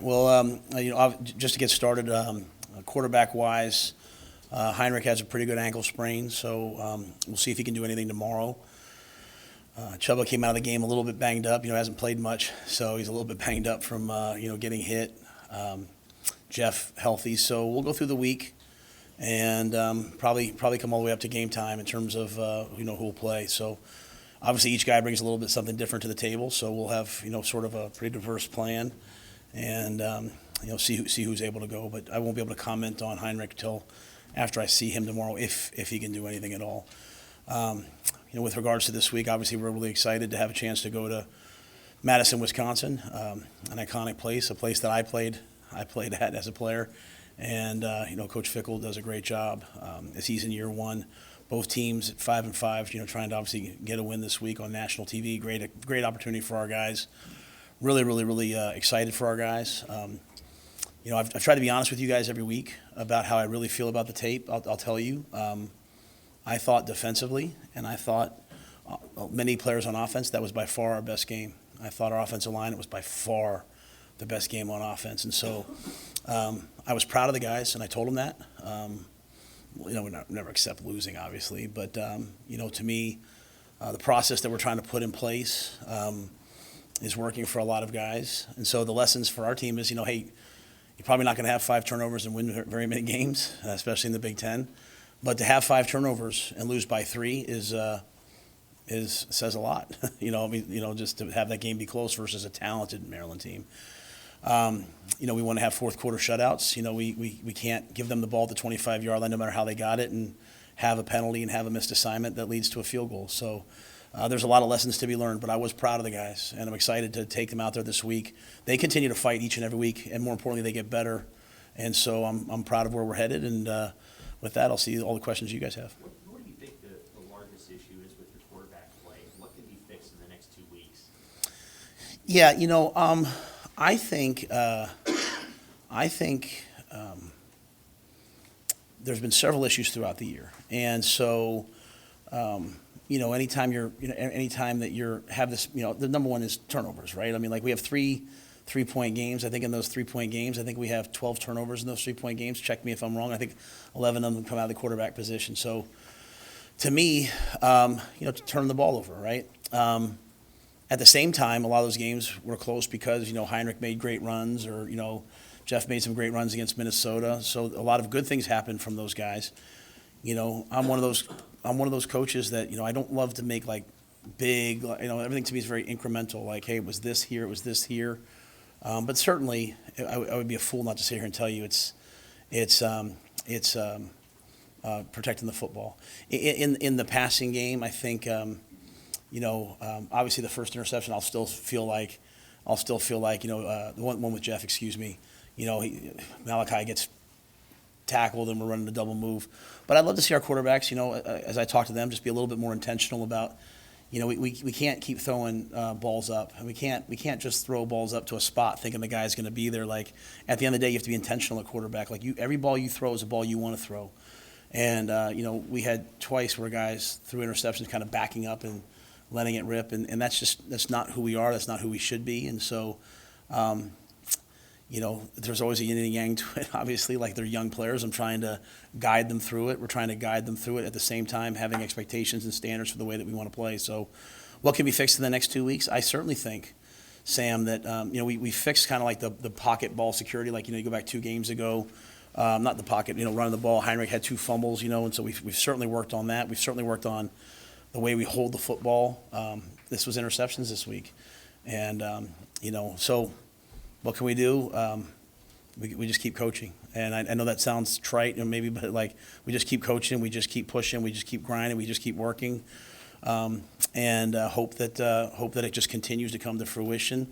Well, just to get started, quarterback-wise, Heinrich has a pretty good ankle sprain, so we'll see if he can do anything tomorrow. Chuba came out of the game a little bit banged up. Hasn't played much, so he's a little bit banged up from getting hit. Jeff healthy, so we'll go through the week and probably come all the way up to game time in terms of who will play. So obviously each guy brings a little bit something different to the table, so we'll have sort of a pretty diverse plan and see who's able to go. But I won't be able to comment on Heinrich until after I see him tomorrow, if he can do anything at all. With regards to this week, obviously we're really excited to have a chance to go to Madison, Wisconsin, an iconic place, a place that I played at as a player. And, Coach Fickle does a great job as he's in year one. Both teams at 5-5, trying to obviously get a win this week on national TV. Great opportunity for our guys. Really excited for our guys. I've tried to be honest with you guys every week about how I really feel about the tape. I'll tell you. I thought defensively, and I thought many players on offense, that was by far our best game. I thought our offensive line, it was by far the best game on offense. And so I was proud of the guys, and I told them that. We never accept losing, obviously. But, to me, the process that we're trying to put in place is working for a lot of guys. And so the lessons for our team is, hey, you're probably not going to have 5 turnovers and win very many games, especially in the Big Ten. But to have 5 turnovers and lose by 3 says a lot. Just to have that game be close versus a talented Maryland team. We want to have fourth quarter shutouts. We can't give them the ball at the 25-yard line no matter how they got it and have a penalty and have a missed assignment that leads to a field goal. So there's a lot of lessons to be learned, but I was proud of the guys, and I'm excited to take them out there this week. They continue to fight each and every week, and more importantly, they get better. And so I'm proud of where we're headed, and with that, I'll see all the questions you guys have. What do you think the largest issue is with your quarterback play? What can be fixed in the next 2 weeks? Yeah, I think there's been several issues throughout the year, and so anytime that you have this, the number one is turnovers, right? I mean, like we have three-point games. I think in those 3-point games, I think we have 12 turnovers in those 3-point games. Check me if I'm wrong. I think 11 of them come out of the quarterback position. So to me, to turn the ball over, right? At the same time, a lot of those games were close because, Heinrich made great runs or, Jeff made some great runs against Minnesota. So a lot of good things happened from those guys. I'm one of those coaches that, I don't love to make like big, everything to me is very incremental. Like, hey, it was this here, it was this here. But certainly, I would be a fool not to sit here and tell you it's protecting the football. In the passing game, I think, obviously the first interception, I'll still feel like, the one with Jeff, excuse me, Malachi gets tackled and we're running a double move. But I'd love to see our quarterbacks, as I talk to them, just be a little bit more intentional about. We can't keep throwing balls up, and we can't just throw balls up to a spot thinking the guy's going to be there. Like at the end of the day, you have to be intentional at quarterback. Like every ball you throw is a ball you want to throw, and we had twice where guys threw interceptions, kind of backing up and letting it rip, and that's not who we are. That's not who we should be, and so. There's always a yin and yang to it, obviously, like they're young players. I'm trying to guide them through it. We're trying to guide them through it at the same time, having expectations and standards for the way that we want to play. So what can be fixed in the next 2 weeks? I certainly think, Sam, that, we fixed kind of like the pocket ball security. Like, you go back 2 games ago, not the pocket, running the ball. Heinrich had 2 fumbles, and so we've certainly worked on that. We've certainly worked on the way we hold the football. This was interceptions this week. And, so what can we do? We just keep coaching. And I know that sounds trite, maybe, but like we just keep coaching, we just keep pushing, we just keep grinding, we just keep working, and hope that it just continues to come to fruition.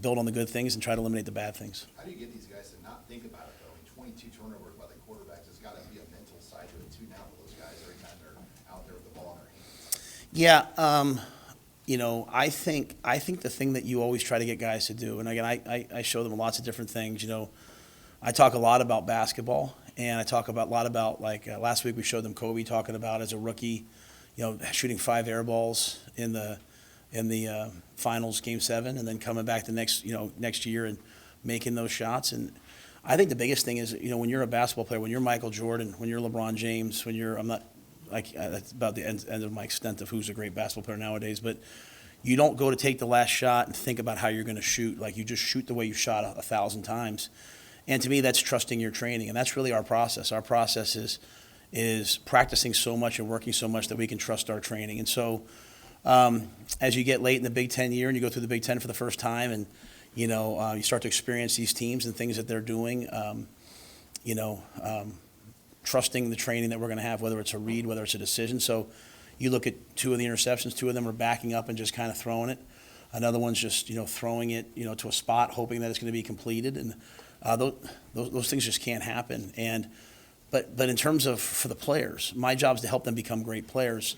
Build on the good things and try to eliminate the bad things. How do you get these guys to not think about it though? I mean, 22 turnovers by the quarterbacks. There's got to be a mental side to it too now for those guys every time they're out there with the ball in their hands. Yeah. I think the thing that you always try to get guys to do, and again, I show them lots of different things. I talk a lot about basketball, and I talk a lot about like last week we showed them Kobe talking about as a rookie, shooting 5 air balls in the finals, Game 7, and then coming back the next year and making those shots. And I think the biggest thing is, when you're a basketball player, when you're Michael Jordan, when you're LeBron James, I'm not, that's about the end of my extent of who's a great basketball player nowadays, but you don't go to take the last shot and think about how you're going to shoot. Like, you just shoot the way you shot 1,000 times. And to me, that's trusting your training, and that's really our process. Our process is practicing so much and working so much that we can trust our training. And so as you get late in the Big Ten year and you go through the Big Ten for the first time, and you start to experience these teams and things that they're doing, trusting the training that we're going to have, whether it's a read, whether it's a decision. So you look at 2 of the interceptions, 2 of them are backing up and just kind of throwing it. Another one's just, throwing it, to a spot, hoping that it's going to be completed. And those things just can't happen. But in terms of for the players, my job is to help them become great players.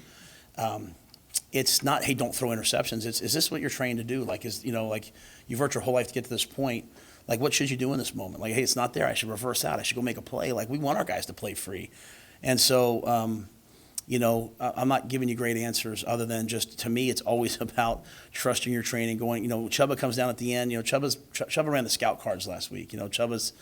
It's not, hey, don't throw interceptions. Is this what you're trained to do? Like, you've worked your whole life to get to this point. Like, what should you do in this moment? Like, hey, it's not there. I should reverse out. I should go make a play. Like, we want our guys to play free. And so, I'm not giving you great answers other than just, to me, it's always about trusting your training, going, Chubba comes down at the end. Chubba ran the scout cards last week. Chubba's,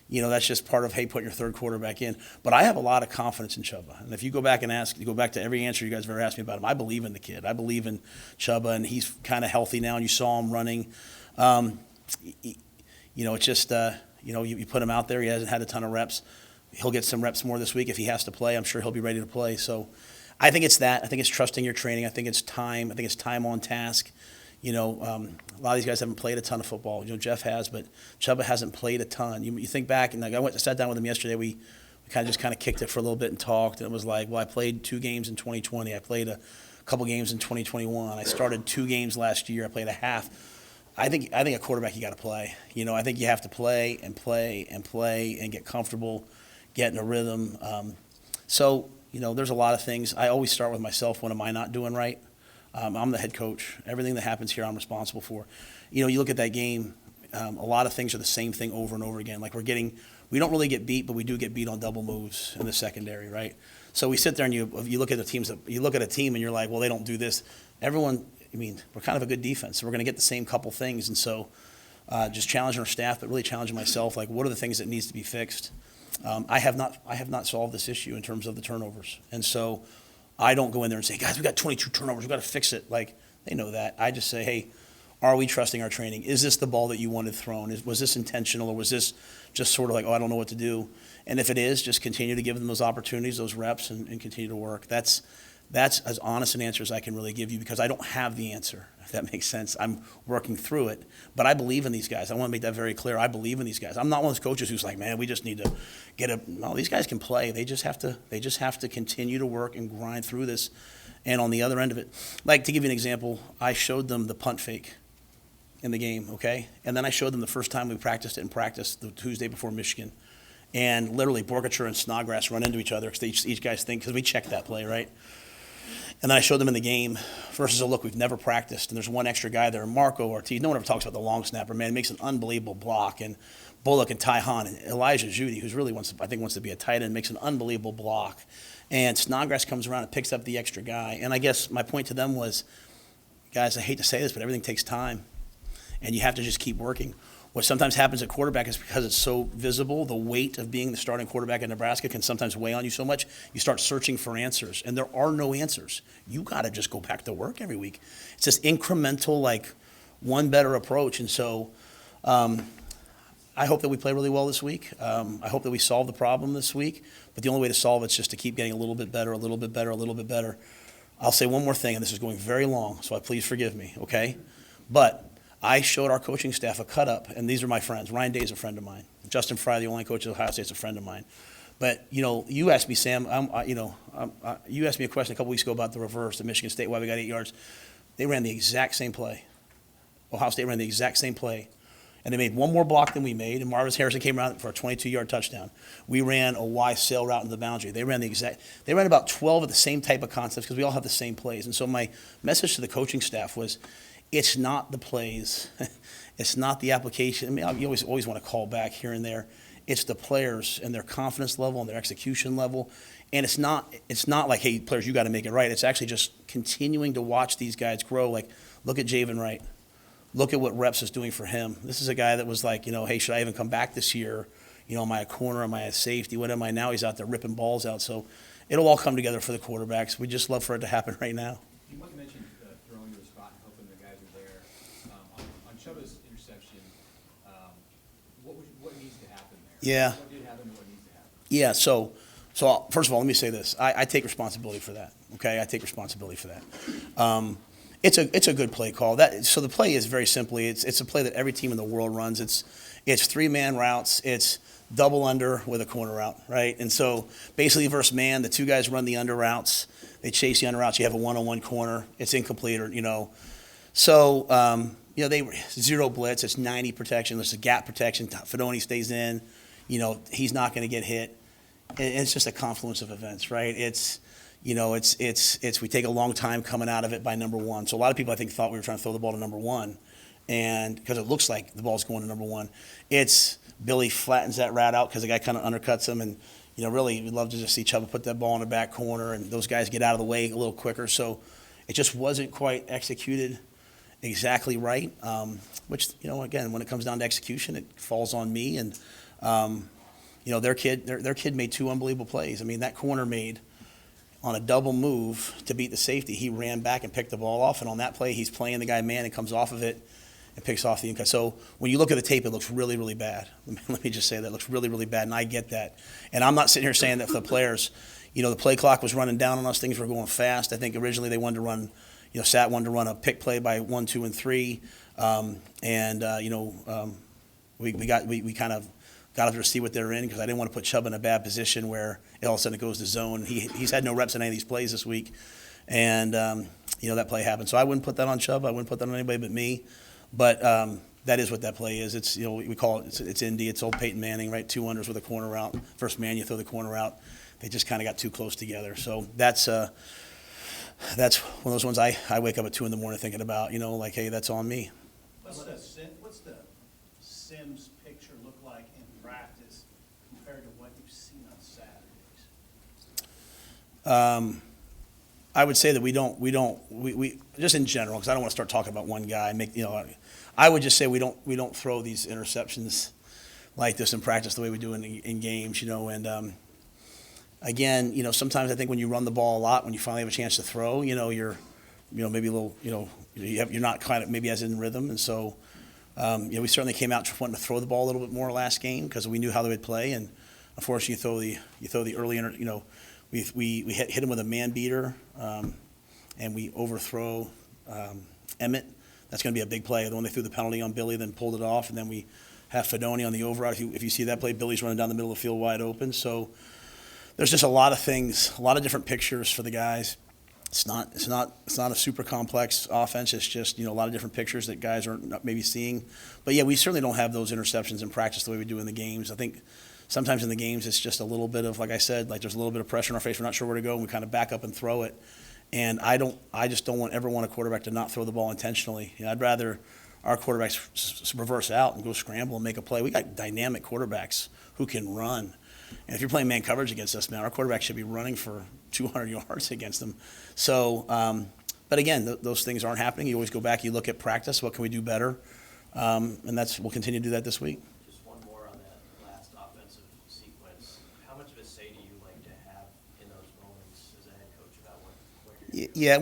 that's just part of, hey, putting your third quarterback in. But I have a lot of confidence in Chubba. And if you go back to every answer you guys have ever asked me about him, I believe in the kid. I believe in Chubba, and he's kind of healthy now, and you saw him running. It's just, you put him out there. He hasn't had a ton of reps. He'll get some reps more this week if he has to play. I'm sure he'll be ready to play. So I think it's that. I think it's trusting your training. I think it's time. I think it's time on task. A lot of these guys haven't played a ton of football. Jeff has, but Chubba hasn't played a ton. You think back, and I sat down with him yesterday. We kind of kicked it for a little bit and talked, and it was like, well, I played 2 games in 2020. I played a couple games in 2021. I started 2 games last year. I played a half. I think a quarterback, you got to play. I think you have to play and play and play and get comfortable, get in a rhythm. So there's a lot of things. I always start with myself. What am I not doing right? I'm the head coach. Everything that happens here, I'm responsible for. You look at that game. A lot of things are the same thing over and over again. Like, we don't really get beat, but we do get beat on double moves in the secondary, right? So we sit there and you look at a team and you're like, well, they don't do this. We're kind of a good defense, so we're going to get the same couple things. And so just challenging our staff, but really challenging myself, like, what are the things that needs to be fixed? I have not solved this issue in terms of the turnovers. And so I don't go in there and say, guys, we got 22 turnovers, we got to fix it. Like, they know that. I just say, hey, are we trusting our training? Is this the ball that you wanted thrown? Was this intentional, or was this just sort of like, oh, I don't know what to do? And if it is, just continue to give them those opportunities, those reps, and continue to work. That's as honest an answer as I can really give you, because I don't have the answer, if that makes sense. I'm working through it, but I believe in these guys. I want to make that very clear. I believe in these guys. I'm not one of those coaches who's like, man, we just need to no, these guys can play. They just have to continue to work and grind through this. And on the other end of it, like, to give you an example, I showed them the punt fake in the game, okay? And then I showed them the first time we practiced it in practice, the Tuesday before Michigan. And literally, Borgacher and Snodgrass run into each other because each guy's think, because we checked that play, right? And then I showed them in the game versus a look we've never practiced. And there's one extra guy there, Marco Ortiz. No one ever talks about the long snapper, man. He makes an unbelievable block. And Bullock and Ty Hahn and Elijah Judy, who's really wants to be a tight end, makes an unbelievable block. And Snodgrass comes around and picks up the extra guy. And I guess my point to them was, guys, I hate to say this, but everything takes time. And you have to just keep working. What sometimes happens at quarterback is because it's so visible, the weight of being the starting quarterback in Nebraska can sometimes weigh on you so much, you start searching for answers, and there are no answers. You got to just go back to work every week. It's this incremental, like, one better approach. And so I hope that we play really well this week. I hope that we solve the problem this week, but the only way to solve it is just to keep getting a little bit better, a little bit better, a little bit better. I'll say one more thing, and this is going very long, so please forgive me, okay? But I showed our coaching staff a cut-up, and these are my friends. Ryan Day is a friend of mine. Justin Fry, the only coach at Ohio State, is a friend of mine. But, you asked me, Sam, you asked me a question a couple weeks ago about the reverse at Michigan State, why we got 8 yards. They ran the exact same play. Ohio State ran the exact same play. And they made one more block than we made, and Marvis Harrison came around for a 22-yard touchdown. We ran a Y sail route into the boundary. They ran about 12 of the same type of concepts because we all have the same plays. And so my message to the coaching staff was, it's not the plays. It's not the application. I mean, you always want to call back here and there. It's the players and their confidence level and their execution level. And it's not like, hey, players, you got to make it right. It's actually just continuing to watch these guys grow. Like, look at Javen Wright. look at what reps is doing for him. This is a guy that was like, hey, should I even come back this year? Am I a corner? Am I a safety? What am I now? He's out there ripping balls out. So it'll all come together for the quarterbacks. We just love for it to happen right now. You mentioned throwing to the spot and hoping the guys are there. On Chuba's interception, what needs to happen there? Yeah. What did happen and what needs to happen? Yeah, so first of all, let me say this. I take responsibility for that, okay? I take responsibility for that. It's a good play call. So the play is very simply, it's a play that every team in the world runs. It's 3-man routes. It's double under with a corner route, right? And so basically versus man, the two guys run the under routes. They chase the under routes. You have a one-on-one corner. It's incomplete, So, they zero blitz. It's 90 protection. There's a gap protection. Fedoni stays in. He's not going to get hit. And it's just a confluence of events, right? We take a long time coming out of it by number one. So a lot of people, I think, thought we were trying to throw the ball to number one, and because it looks like the ball's going to number one. It's Billy flattens that route out because the guy kind of undercuts him, and really we'd love to just see Chuba put that ball in the back corner, and those guys get out of the way a little quicker. So it just wasn't quite executed exactly right. Which again, when it comes down to execution, it falls on me. And their kid made two unbelievable plays. I mean, that corner made on a double move to beat the safety. He ran back and picked the ball off, and on that play, he's playing the guy man and comes off of it and picks off the inside. So when you look at the tape, it looks really, really bad. Let me just say that. It looks really, really bad, and I get that. And I'm not sitting here saying that for the players. The play clock was running down on us. Things were going fast. I think originally they wanted to run, Sat wanted to run a pick play by 1, 2, and 3. We kind of got up there to see what they're in because I didn't want to put Chubb in a bad position where all of a sudden it goes to zone. He's had no reps in any of these plays this week, and that play happened. So I wouldn't put that on Chubb. I wouldn't put that on anybody but me. But that is what that play is. It's we call it it's Indy. It's old Peyton Manning, right? 2 unders with a corner route. First man, you throw the corner out. They just kind of got too close together. So that's one of those ones I wake up at 2 a.m. thinking about. Like, hey, that's on me. What's the Sims picture look like in practice compared to what you've seen on Saturdays? I would say that we just in general, because I don't want to start talking about one guy. I would just say we don't throw these interceptions like this in practice the way we do in games. And again, sometimes I think when you run the ball a lot, when you finally have a chance to throw, you're maybe a little, you're not kind of maybe as in rhythm, and so. We certainly came out wanting to throw the ball a little bit more last game because we knew how they would play, and unfortunately you throw the early we hit him with a man beater, and we overthrow Emmett. That's going to be a big play. The one they threw the penalty on Billy, then pulled it off, and then we have Fedoni on the over route. If you see that play, Billy's running down the middle of the field wide open. So there's just a lot of things, a lot of different pictures for the guys. It's not a super complex offense. It's just a lot of different pictures that guys aren't maybe seeing. But yeah, we certainly don't have those interceptions in practice the way we do in the games. I think sometimes in the games it's just a little bit of, like I said, like there's a little bit of pressure in our face. We're not sure where to go, and we kind of back up and throw it. And I just don't ever want a quarterback to not throw the ball intentionally. I'd rather our quarterbacks reverse out and go scramble and make a play. We got dynamic quarterbacks who can run. And if you're playing man coverage against us, man, our quarterback should be running for 200 yards against them. So, but again, those things aren't happening. You always go back, you look at practice, what can we do better? And we'll continue to do that this week. Just one more on that last offensive sequence. How much of a say do you like to have in those moments as a head coach about what you're doing? Yeah,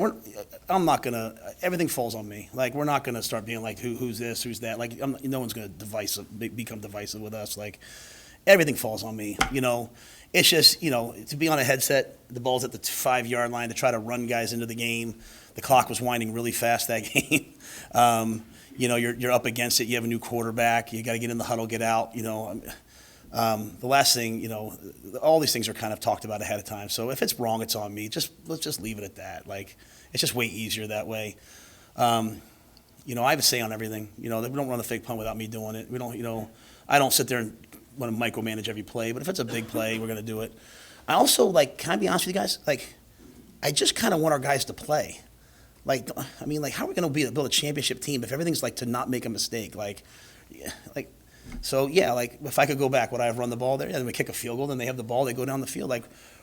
I'm not gonna. Everything falls on me. Like we're not gonna start being like who's this, who's that. Like no one's gonna become divisive with us. Like everything falls on me. It's just to be on a headset. The ball's at the 5-yard line to try to run guys into the game. The clock was winding really fast that game. You're up against it. You have a new quarterback. You got to get in the huddle, get out. The last thing, all these things are kind of talked about ahead of time. So if it's wrong, it's on me. Let's just leave it at that. Like it's just way easier that way. I have a say on everything. We don't run the fake punt without me doing it. We don't. I don't sit there and want to micromanage every play. But if it's a big play, we're going to do it. I also can I be honest with you guys? I just kind of want our guys to play. How are we going to build a championship team if everything's to not make a mistake? So yeah, if I could go back, would I have run the ball there? And then we kick a field goal, then they have the ball, they go down the field.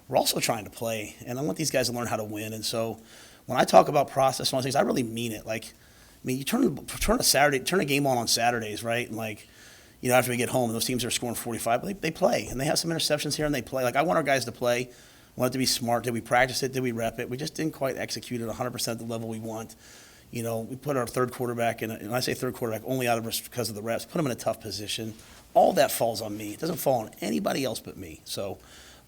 We're also trying to play, and I want these guys to learn how to win. And so when I talk about process and all these things, I really mean it. mean, you turn a game on Saturdays, right? And like, after we get home, and those teams are scoring 45, but they play, and they have some interceptions here, and they play. Like, I want our guys to play. I want it to be smart. Did we practice it? Did we rep it? We just didn't quite execute it 100% at the level we want. We put our third quarterback in, and I say third quarterback only out of because of the reps, put him in a tough position. All that falls on me. It doesn't fall on anybody else but me. So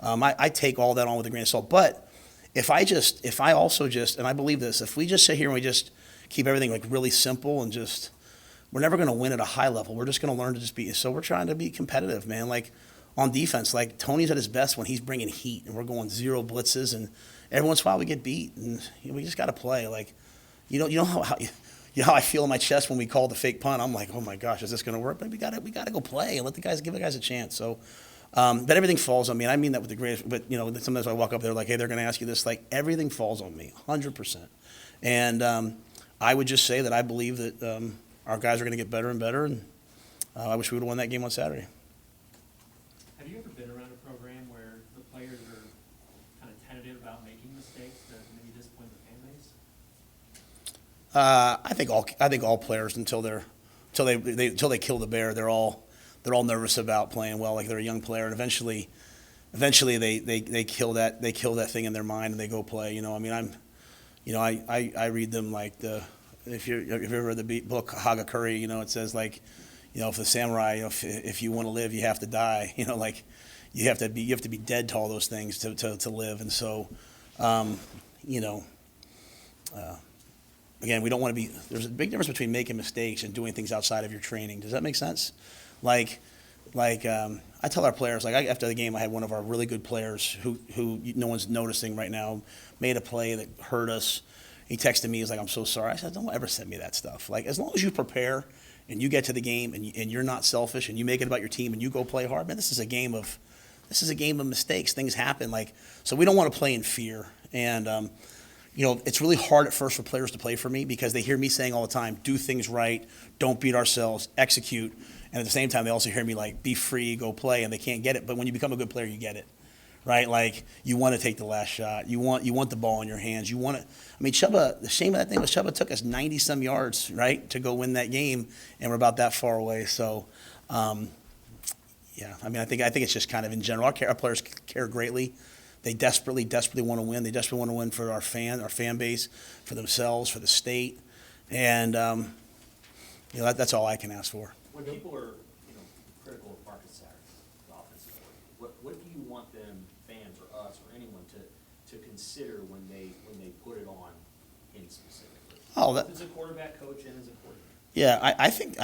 I take all that on with a grain of salt. But if I also just, and I believe this, if we just sit here and we just keep everything like really simple and just, we're never going to win at a high level. We're just going to learn to just be, so we're trying to be competitive, man. Like on defense, like Tony's at his best when he's bringing heat and we're going zero blitzes, and every once in a while we get beat, and we just got to play. Like, you know how I feel in my chest when we call the fake punt. I'm like, oh my gosh, is this going to work? But we got to go play and give the guys a chance. So, but everything falls on me, and I mean that with the greatest. But sometimes I walk up there like, hey, they're going to ask you this. Like everything falls on me, 100%. And I would just say that I believe that our guys are going to get better and better, and I wish we would have won that game on Saturday. Have you ever been around a program where the players are kind of tentative about making mistakes that maybe disappoint the fan base? I think all players until they kill the bear, they're all nervous about playing well. Like they're a young player, and eventually they kill that thing in their mind and they go play. I read them like if you ever read the book Hagakure, it says like, if the samurai, if you want to live, you have to die. Like you have to be dead to all those things to live. And so, again, we don't want to be. There's a big difference between making mistakes and doing things outside of your training. Does that make sense? Like I tell our players, like after the game, I had one of our really good players who no one's noticing right now, made a play that hurt us. He texted me, he's like, I'm so sorry. I said, don't ever send me that stuff. Like, as long as you prepare and you get to the game and you're not selfish and you make it about your team and you go play hard, man, this is a game of mistakes. Things happen. Like, so we don't want to play in fear. And, it's really hard at first for players to play for me because they hear me saying all the time, do things right, don't beat ourselves, execute. And at the same time, they also hear me like, be free, go play, and they can't get it. But when you become a good player, you get it. Right, like you want to take the last shot. You want the ball in your hands. You want it. I mean, Chuba. The shame of that thing was Chuba took us 90-some yards, right, to go win that game, and we're about that far away. So, yeah. I mean, I think it's just kind of in general. Our players care greatly. They desperately want to win. They desperately want to win for our fan base, for themselves, for the state, and that's all I can ask for. When people are critical of Marcus Saturday, the offensive coordinator, what do you want them, fans or us or anyone, to consider when they put it on him specifically? As a quarterback coach and as a coordinator. Yeah, I think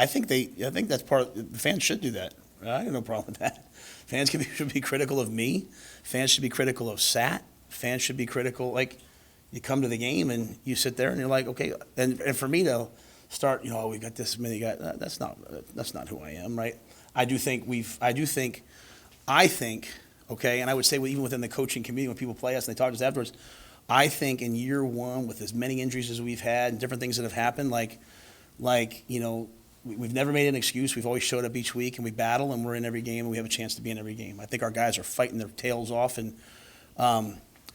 that's part of the fans should do that. I have no problem with that. Fans should be critical of me. Fans should be critical of Sat. Fans should be critical. Like, you come to the game and you sit there and you're like, okay. And for me to start, we got this many guys. That's not who I am, right? I think, okay, and I would say even within the coaching community, when people play us and they talk to us afterwards, I think in year one, with as many injuries as we've had and different things that have happened, we've never made an excuse. We've always showed up each week and we battle and we're in every game and we have a chance to be in every game. I think our guys are fighting their tails off. And,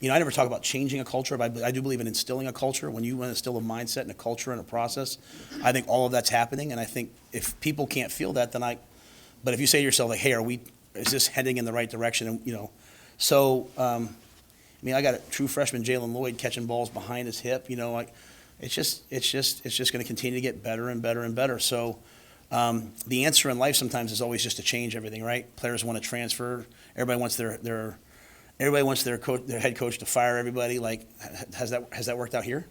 I never talk about changing a culture, but I do believe in instilling a culture. When you want to instill a mindset and a culture and a process, I think all of that's happening. And I think if people can't feel that, but if you say to yourself, like, hey, is this heading in the right direction? And, I got a true freshman, Jalen Lloyd, catching balls behind his hip, it's just going to continue to get better and better and better. So the answer in life sometimes is always just to change everything, right? Players want to transfer. Everybody wants their head coach to fire everybody. Like, has that worked out here?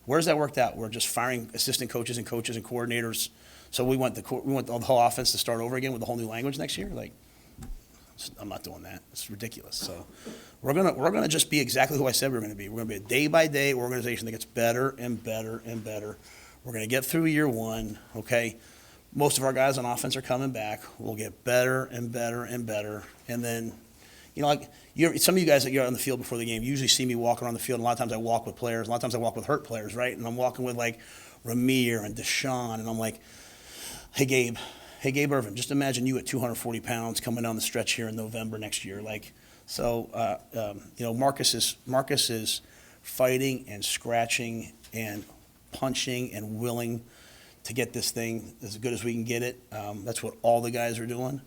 Where's that worked out? We're just firing assistant coaches and coordinators. So we want the whole offense to start over again with a whole new language next year. Like, I'm not doing that. It's ridiculous. So we're gonna just be exactly who I said we were going to be. We're going to be a day-by-day organization that gets better and better and better. We're going to get through year one, okay? Most of our guys on offense are coming back. We'll get better and better and better. And then, some of you guys that get on the field before the game, you usually see me walking around the field. And a lot of times I walk with players. A lot of times I walk with hurt players, right? And I'm walking with, like, Ramir and Deshaun. And I'm like, hey, Gabe Irvin, just imagine you at 240 pounds coming down the stretch here in November next year. Like, so, Marcus is fighting and scratching and punching and willing to get this thing as good as we can get it. That's what all the guys are doing.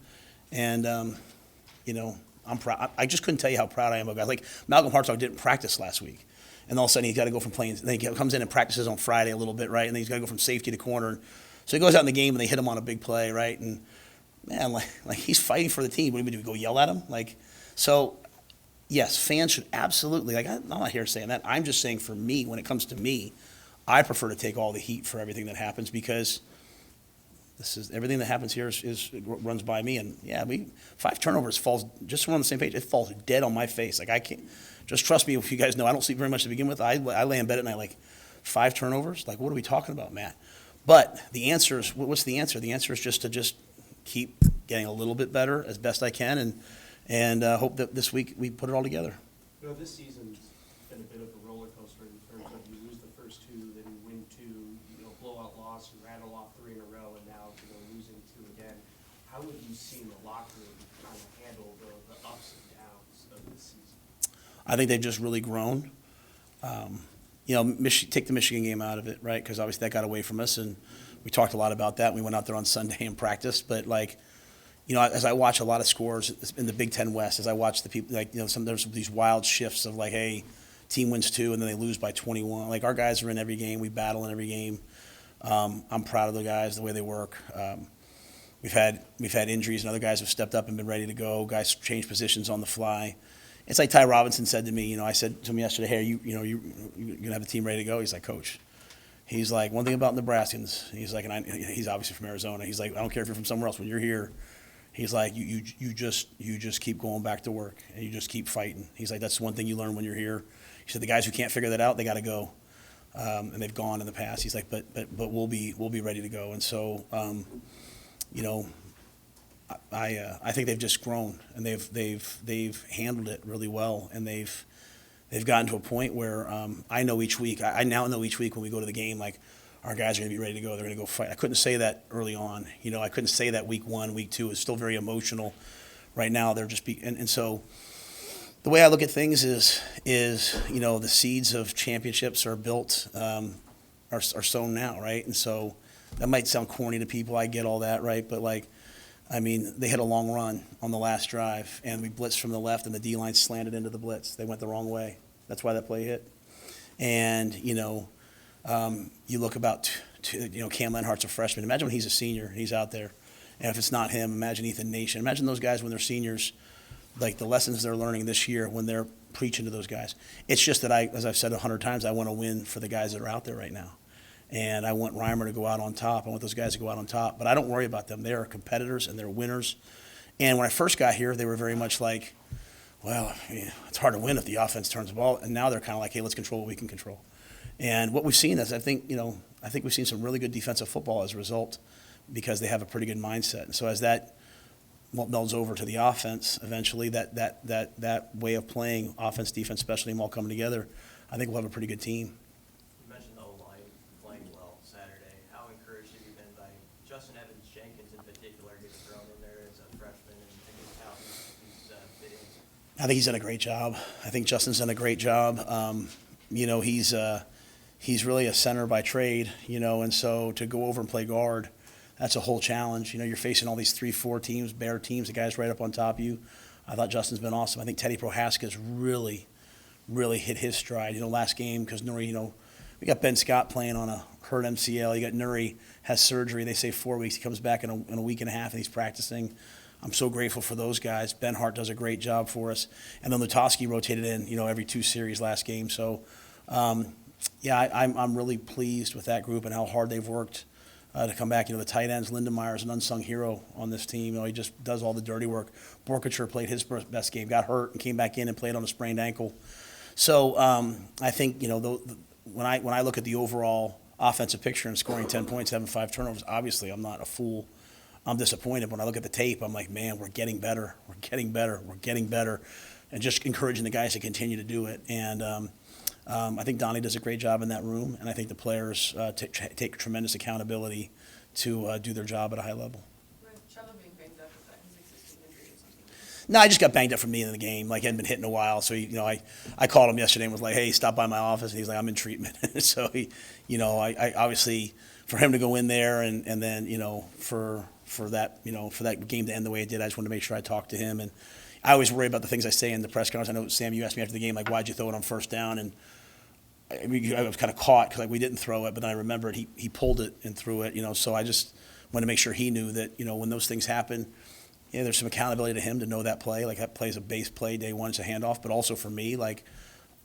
And, you know, I'm proud. I just couldn't tell you how proud I am of guys. Like Malcolm Hartzog didn't practice last week. And all of a sudden he's got to go from playing, then he comes in and practices on Friday a little bit, right? And then he's got to go from safety to corner. So he goes out in the game and they hit him on a big play, right? And man, like he's fighting for the team. What do we do? We go yell at him? Like, so yes, fans should absolutely, like I'm not here saying that. I'm just saying for me, when it comes to me, I prefer to take all the heat for everything that happens because this is everything that happens here runs by me. And yeah, 5 turnovers falls just so we're on the same page. It falls dead on my face. Like I can't. Just trust me, if you guys know, I don't sleep very much to begin with. I lay in bed at night like 5 turnovers. Like, what are we talking about, Matt? But the answer is, what's the answer? The answer is just to keep getting a little bit better as best I can, and hope that this week we put it all together. You know, this season's been a bit of a roller coaster in terms of you lose the first 2, then you win 2, you know, blowout loss, you rattle off 3 in a row, and now losing 2 again. How have you seen the locker room kind of handle the ups and downs of this season? I think they've just really grown. You know, take the Michigan game out of it, right? Because obviously that got away from us, and we talked a lot about that. We went out there on Sunday and practiced, but like, you know, as I watch a lot of scores in the Big Ten West, as I watch the people, like, you know, there's these wild shifts of like, hey, team wins 2 and then they lose by 21. Like our guys are in every game, we battle in every game. I'm proud of the guys, the way they work. We've had injuries, and other guys have stepped up and been ready to go. Guys change positions on the fly. It's like Ty Robinson said to me, you know, I said to him yesterday, hey, you're going to have the team ready to go? He's like, Coach, he's like, one thing about Nebraskans, he's like, and he's obviously from Arizona. He's like, I don't care if you're from somewhere else. When you're here, he's like, you just keep going back to work, and you just keep fighting. He's like, that's one thing you learn when you're here. He said, the guys who can't figure that out, they got to go. And they've gone in the past. He's like, but we'll be ready to go. And so, you know, I think they've just grown, and they've handled it really well, and they've gotten to a point where I know each week. I now know each week when we go to the game, like our guys are going to be ready to go. They're going to go fight. I couldn't say that early on. You know, I couldn't say that week 1, week 2. It's still very emotional. Right now, they're just and so the way I look at things is you know, the seeds of championships are built are sown now, right? And so that might sound corny to people. I get all that, right? But like, I mean, they hit a long run on the last drive, and we blitzed from the left, and the D-line slanted into the blitz. They went the wrong way. That's why that play hit. And, you know, you look about, you know, Cam Lenhart's a freshman. Imagine when he's a senior, he's out there. And if it's not him, imagine Ethan Nation. Imagine those guys when they're seniors, like the lessons they're learning this year when they're preaching to those guys. It's just that as I've said 100 times, I want to win for the guys that are out there right now. And I want Reimer to go out on top. I want those guys to go out on top. But I don't worry about them. They are competitors, and they're winners. And when I first got here, they were very much like, well, it's hard to win if the offense turns the ball. And now they're kind of like, hey, let's control what we can control. And what we've seen is I think we've seen some really good defensive football as a result because they have a pretty good mindset. And so as that melds over to the offense, eventually that way of playing offense, defense, special team all coming together, I think we'll have a pretty good team. You mentioned the O-line playing well Saturday. How encouraged have you been by Justin Evans-Jenkins in particular getting thrown in there as a freshman and just how he's fit in? I think he's done a great job. I think Justin's done a great job. You know, he's really a center by trade, you know, and so to go over and play guard, that's a whole challenge. You know, you're facing all these 3-4 teams, bear teams, the guys right up on top of you. I thought Justin's been awesome. I think Teddy Prohaska's really hit his stride. You know, last game, because Nuri, you know, we got Ben Scott playing on a hurt MCL. You got Nuri has surgery. They say 4 weeks. He comes back in a week and a half, and he's practicing. I'm so grateful for those guys. Ben Hart does a great job for us. And then Lutoski rotated in, you know, every 2 series last game. So, yeah, I'm really pleased with that group and how hard they've worked to come back. You know, the tight ends, Lindenmeyer is an unsung hero on this team. You know, he just does all the dirty work. Borkacher played his best game, got hurt, and came back in and played on a sprained ankle. So I think, you know, when I look at the overall offensive picture and scoring 10 points, having 5 turnovers, obviously I'm not a fool. I'm disappointed. When I look at the tape, I'm like, man, we're getting better. We're getting better. We're getting better. And just encouraging the guys to continue to do it. And I think Donnie does a great job in that room, and I think the players take tremendous accountability to do their job at a high level. Chubba being banged up with that, his existing injury or something? No, I just got banged up from being in the game. Like, he hadn't been hit in a while. So, you know, I called him yesterday and was like, hey, stop by my office. And he's like, I'm in treatment. So, I obviously, for him to go in there and then, for that game to end the way it did, I just wanted to make sure I talked to him. And I always worry about the things I say in the press conference. I know, Sam, you asked me after the game, like, why'd you throw it on first down? And I was kind of caught because we didn't throw it, but then I remembered he pulled it and threw it, so I just wanted to make sure he knew that, when those things happen, there's some accountability to him to know that play. Like, that play is a base play, day one, it's a handoff, but also for me, like,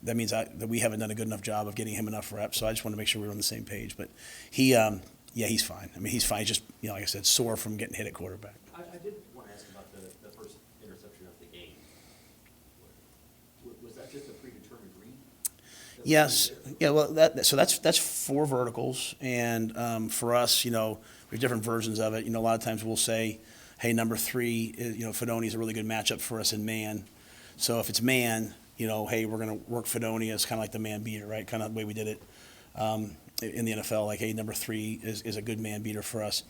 that means that we haven't done a good enough job of getting him enough reps, so I just wanted to make sure we were on the same page. But he's fine. I mean, he's fine. He's just, like I said, sore from getting hit at quarterback. I did want to ask about the first interception of the game. Was that just a predetermined read? Yes. Yeah. Well, that's 4 verticals, and for us, we have different versions of it. A lot of times we'll say, hey, number 3, Fedoni is a really good matchup for us in man. So if it's man, hey, we're going to work Fedoni as kind of like the man beater, right? Kind of the way we did it in the NFL. Like, hey, number 3 is a good man beater for us.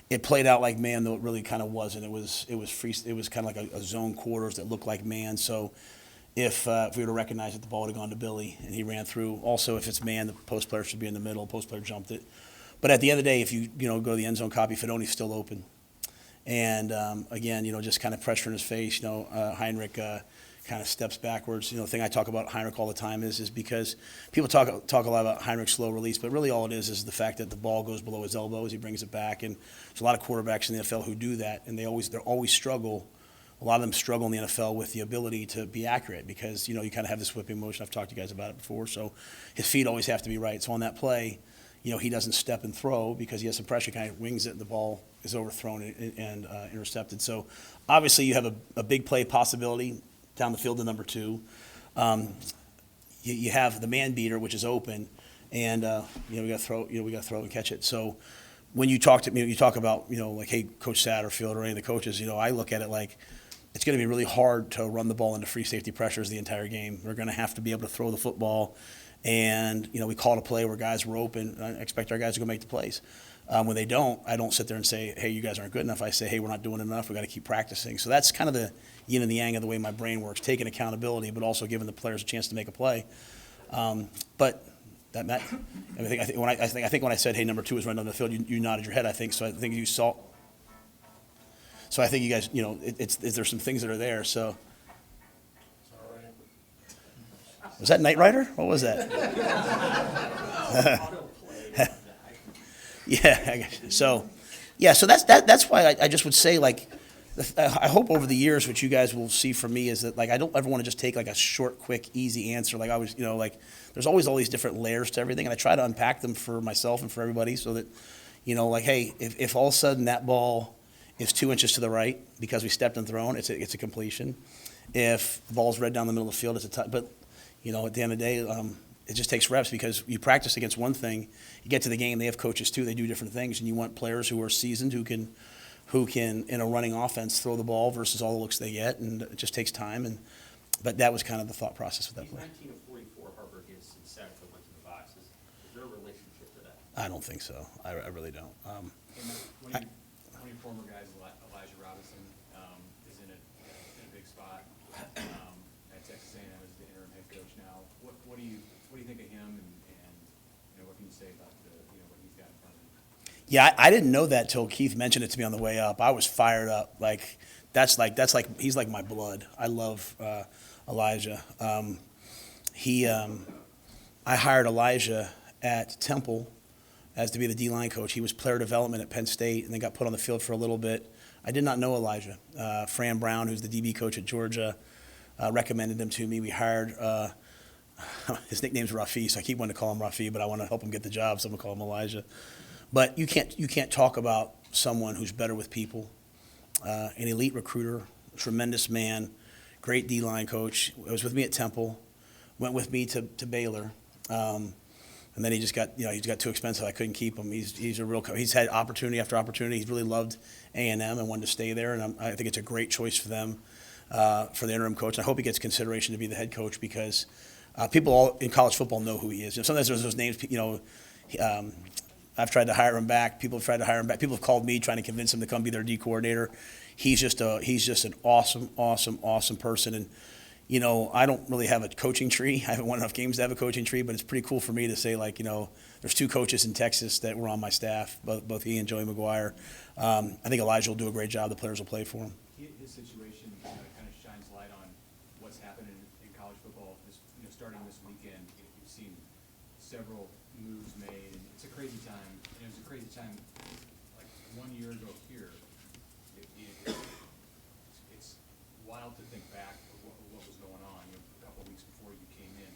It played out like man, though it really kind of wasn't. It was free. It was kind of like a zone quarters that looked like man. So if we would have recognized it, the ball would have gone to Billy, and he ran through. Also, if it's man, the post player should be in the middle. Post player jumped it. But at the end of the day, if you go to the end zone copy, Fedoni's still open. And again, just kind of pressure in his face. Heinrich kind of steps backwards. The thing I talk about Heinrich all the time is because people talk a lot about Heinrich's slow release, but really all it is the fact that the ball goes below his elbow as he brings it back. And there's a lot of quarterbacks in the NFL who do that, and they always struggle. A lot of them struggle in the NFL with the ability to be accurate because, you kind of have this whipping motion. I've talked to you guys about it before. So his feet always have to be right. So on that play, he doesn't step and throw because he has some pressure, kind of wings it, and the ball is overthrown and intercepted. So obviously you have a big play possibility down the field to number 2. You have the man beater, which is open, and we got to throw and catch it. So when you talk to me, you talk about like, hey, Coach Satterfield or any of the coaches, I look at it like it's going to be really hard to run the ball into free safety pressures the entire game. We're going to have to be able to throw the football, and we called a play where guys were open. I expect our guys to go make the plays. When they don't, I don't sit there and say, hey, you guys aren't good enough. I say, hey, we're not doing enough. We got to keep practicing. So that's kind of the yin and the yang of the way my brain works, taking accountability, but also giving the players a chance to make a play. But that I think when I said, hey, number 2 is running down the field, you nodded your head. I think so. I think you saw. So I think you guys, there's some things that are there. So was that Knight Rider? What was that? Yeah. So that's why I just would say, like, I hope over the years what you guys will see from me is that, like, I don't ever want to just take like a short, quick, easy answer. Like I always, like there's always all these different layers to everything, and I try to unpack them for myself and for everybody so that, like, hey, if all of a sudden that ball is 2 inches to the right because we stepped and thrown, it's a completion. If the ball's red down the middle of the field, it's a touch. But at the end of the day, it just takes reps because you practice against one thing, you get to the game, they have coaches too, they do different things, and you want players who are seasoned who can in a running offense throw the ball versus all the looks they get, and it just takes time. But that was kind of the thought process with that play. 19 of 44 Harburg is in sacks that went to the box. Is there a relationship to that? I don't think so. I really don't. One of your former guys, Elijah Robinson, is in a big spot at Texas A&M as the interim head coach now. What do you think of him, and what can you say about what he's got in front of him? Yeah, I didn't know that till Keith mentioned it to me on the way up. I was fired up. Like that's like he's like my blood. I love Elijah. I hired Elijah at Temple as to be the D-line coach. He was player development at Penn State and then got put on the field for a little bit. I did not know Elijah. Fran Brown, who's the DB coach at Georgia, recommended him to me. We hired, his nickname's Rafi, so I keep wanting to call him Rafi, but I want to help him get the job, so I'm going to call him Elijah. But you can't talk about someone who's better with people, an elite recruiter, tremendous man, great D-line coach. He was with me at Temple, went with me to Baylor. And then he just got, he's got too expensive. I couldn't keep him. He's a real. He's had opportunity after opportunity. He's really loved A&M and wanted to stay there. And I think it's a great choice for them, for the interim coach. I hope he gets consideration to be the head coach because people all in college football know who he is. Sometimes there's those names. I've tried to hire him back. People have tried to hire him back. People have called me trying to convince him to come be their D coordinator. He's just an awesome person. And you know, I don't really have a coaching tree. I haven't won enough games to have a coaching tree, but it's pretty cool for me to say, like, you know, there's 2 coaches in Texas that were on my staff, both he and Joey McGuire. I think Elijah will do a great job. The players will play for him. His situation kind of shines light on what's happened in college football. Starting this weekend, you've seen several moves made, and it's a crazy time. And it was a crazy time like 1 year ago here. It's wild to think back of what was going on, you know, a couple of weeks before you came in.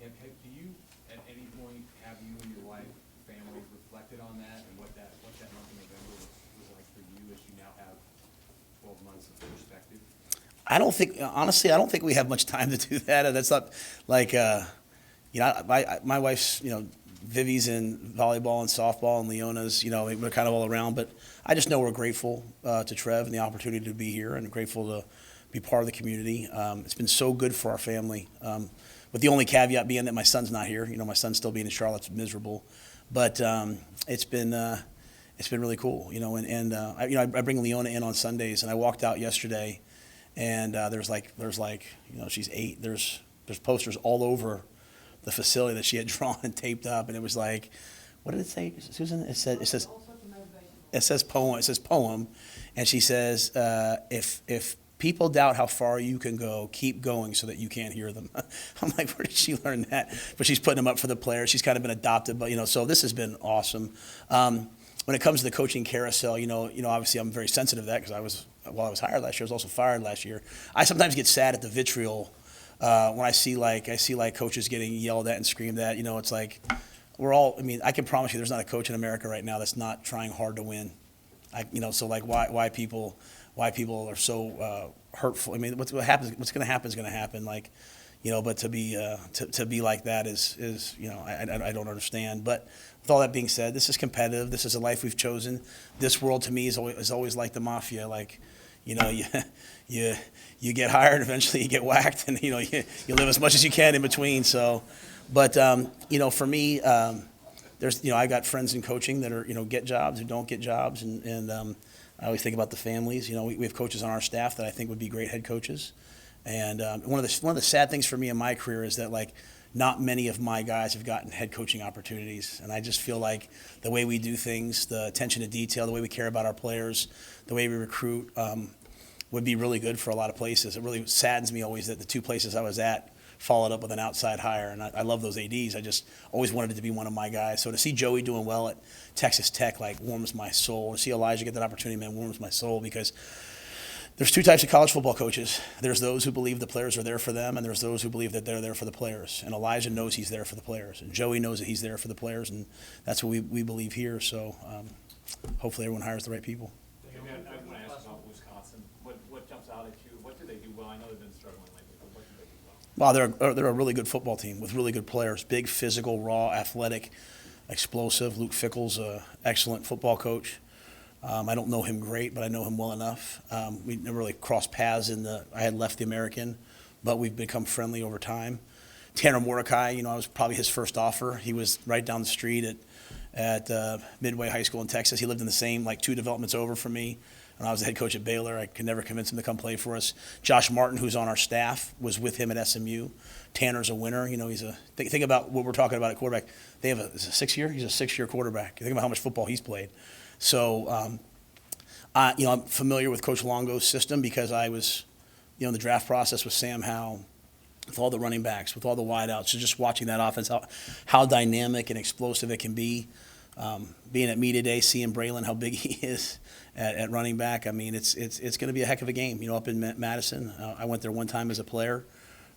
Do you, at any point, have you and your wife, family, reflected on that and what that month of November was like for you as you now have 12 months of perspective? I don't think, honestly, I don't think we have much time to do that. That's not like, you know, my wife's, you know, Vivi's in volleyball and softball, and Leona's, you know, we're kind of all around. But I just know we're grateful to Trev and the opportunity to be here, and grateful to be part of the community. It's been so good for our family, with the only caveat being that my son's not here. You know, my son's still being in Charlotte's miserable. But it's been really cool, you know. I bring Leona in on Sundays, and I walked out yesterday, and there's like, you know, she's 8. There's posters all over the facility that she had drawn and taped up, and it was like, what did it say, Susan? It says poem, and she says, if people doubt how far you can go, keep going so that you can't hear them. I'm like, where did she learn that? But she's putting them up for the players. She's kind of been adopted, but, you know, so this has been awesome. When it comes to the coaching carousel, you know, obviously I'm very sensitive to that, because while I was hired last year, I was also fired last year. I sometimes get sad at the vitriol when I see coaches getting yelled at and screamed at. You know, it's like I mean, I can promise you there's not a coach in America right now that's not trying hard to win. You know, so like why people are so hurtful. I mean, what's going to happen is going to happen. Like, you know, but to be like that is you know, I don't understand. But with all that being said, this is competitive. This is a life we've chosen. This world to me is always like the mafia. Like, you know, you get hired, eventually you get whacked, and you know you live as much as you can in between. So, but you know, for me, there's, you know, I got friends in coaching that are, you know, get jobs or don't get jobs, and I always think about the families. You know, we have coaches on our staff that I think would be great head coaches. And one of the sad things for me in my career is that, like, not many of my guys have gotten head coaching opportunities. And I just feel like the way we do things, the attention to detail, the way we care about our players, the way we recruit, would be really good for a lot of places. It really saddens me always that the 2 places I was at followed up with an outside hire. And I love those ADs. I just always wanted it to be one of my guys. So to see Joey doing well at Texas Tech, like, warms my soul. To see Elijah get that opportunity, man, warms my soul, because there's 2 types of college football coaches. There's those who believe the players are there for them, and there's those who believe that they're there for the players. And Elijah knows he's there for the players, and Joey knows that he's there for the players, and that's what we believe here. So hopefully everyone hires the right people. I want to ask about Wisconsin. What jumps out at you? What do they do well? I know they've been struggling lately, but what do they do well? Well, they're a really good football team with really good players. Big, physical, raw, athletic, explosive. Luke Fickell's an excellent football coach. I don't know him great, but I know him well enough. We never really crossed paths I had left the American, but we've become friendly over time. Tanner Mordecai, you know, I was probably his first offer. He was right down the street at Midway High School in Texas. He lived in the same, like, 2 developments over from me. When I was the head coach at Baylor, I could never convince him to come play for us. Josh Martin, who's on our staff, was with him at SMU. Tanner's a winner. You know, think about what we're talking about at quarterback. They have is a 6-year? He's a 6-year quarterback. Think about how much football he's played. So, you know, I'm familiar with Coach Longo's system because I was, you know, in the draft process with Sam Howell, with all the running backs, with all the wideouts, so just watching that offense, how dynamic and explosive it can be. Being at media day, seeing Braylon, how big he is at running back. I mean, it's going to be a heck of a game. You know, up in Madison, I went there one time as a player,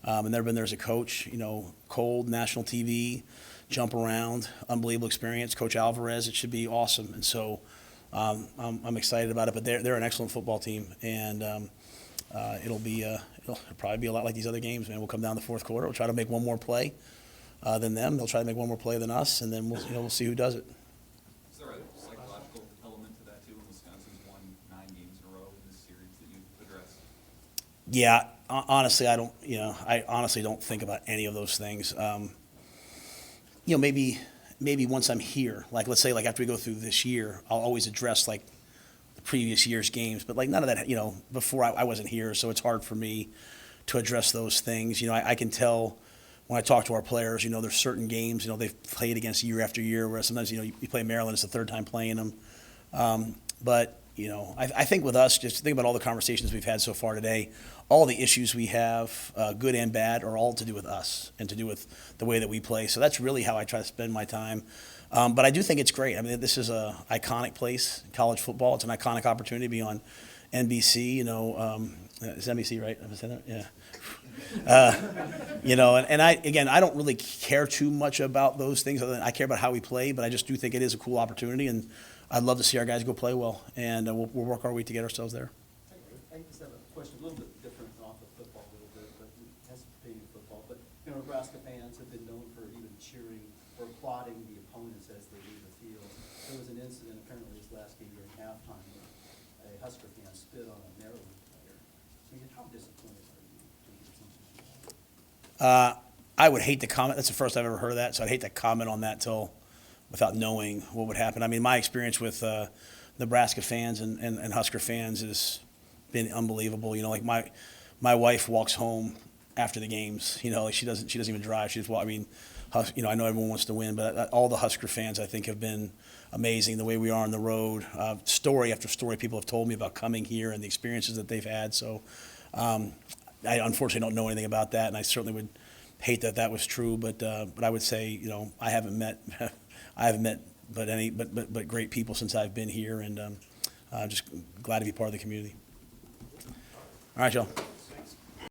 and never been there as a coach. You know, cold, national TV, jump around, unbelievable experience. Coach Alvarez, it should be awesome. And so I'm excited about it. But they're an excellent football team, and it'll probably be a lot like these other games, man. We'll come down the fourth quarter. We'll try to make one more play than them. They'll try to make one more play than us, and then we'll see who does it. Is there a psychological element to that too? Wisconsin's won 9 games in a row in this series that you've addressed. Yeah, honestly, I honestly don't think about any of those things. You know, maybe once I'm here, like, let's say, like, after we go through this year, I'll always address, like, the previous year's games, but, like, none of that, you know, before I wasn't here, so it's hard for me to address those things. I can tell when I talk to our players, there's certain games, they've played against year after year, where sometimes, you play Maryland, it's the third time playing them. But I think with us, just think about all the conversations we've had so far today, all the issues we have, good and bad, are all to do with us and to do with the way that we play. So that's really how I try to spend my time. But I do think it's great. I mean, this is an iconic place, college football. It's an iconic opportunity to be on NBC, it's NBC, right? Am I saying that? Yeah. And I don't really care too much about those things. Other than I care about how we play, but I just do think it is a cool opportunity, and I'd love to see our guys go play well, and we'll work our way to get ourselves there. I just have a question, a little bit different off of football a little bit, but it has to be football. But, Nebraska fans have been known for even cheering or applauding the opponents as they leave the field. There was an incident apparently this last game during halftime where a Husker fan spit on a Maryland player. So how disappointed are you to get something like that? I would hate to comment. That's the first I've ever heard of that, so I'd hate to comment on that without knowing what would happen. I mean, my experience with Nebraska fans and Husker fans has been unbelievable. Like my wife walks home after the games. Like she doesn't even drive. She just walks. I mean, I know everyone wants to win, but all the Husker fans I think have been amazing. The way we are on the road, story after story, people have told me about coming here and the experiences that they've had. So I unfortunately don't know anything about that, and I certainly would hate that was true. But I would say I haven't met but great people since I've been here, and just glad to be part of the community. All right, y'all.